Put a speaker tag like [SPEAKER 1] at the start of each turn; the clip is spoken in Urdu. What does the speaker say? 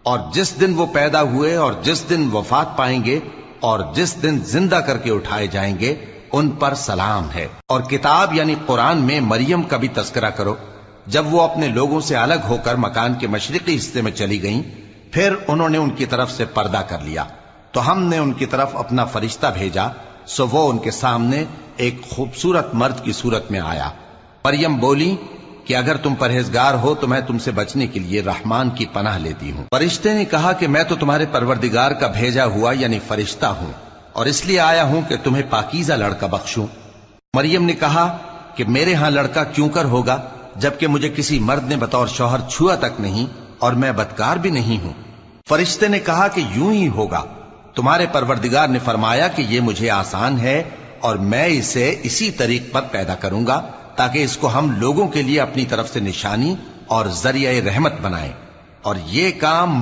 [SPEAKER 1] اور جس دن وہ پیدا ہوئے اور جس دن وفات پائیں گے اور جس دن زندہ کر کے اٹھائے جائیں گے ان پر سلام ہے۔ اور کتاب یعنی قرآن میں مریم کا بھی تذکرہ کرو، جب وہ اپنے لوگوں سے الگ ہو کر مکان کے مشرقی حصے میں چلی گئیں، پھر انہوں نے ان کی طرف سے پردہ کر لیا، تو ہم نے ان کی طرف اپنا فرشتہ بھیجا، سو وہ ان کے سامنے ایک خوبصورت مرد کی صورت میں آیا۔ مریم بولی کہ اگر تم پرہیزگار ہو تو میں تم سے بچنے کے لیے رحمان کی پناہ لیتی ہوں۔ فرشتے نے کہا کہ میں تو تمہارے پروردگار کا بھیجا ہوا یعنی فرشتہ ہوں، اور اس لیے آیا ہوں کہ تمہیں پاکیزہ لڑکا بخشوں۔ مریم نے کہا کہ میرے ہاں لڑکا کیوں کر ہوگا جبکہ مجھے کسی مرد نے بطور شوہر چھوا تک نہیں اور میں بدکار بھی نہیں ہوں۔ فرشتے نے کہا کہ یوں ہی ہوگا، تمہارے پروردگار نے فرمایا کہ یہ مجھے آسان ہے اور میں اسے اسی طریق پر پیدا کروں گا تاکہ اس کو ہم لوگوں کے لیے اپنی طرف سے نشانی اور ذریعہ رحمت بنائیں، اور یہ کام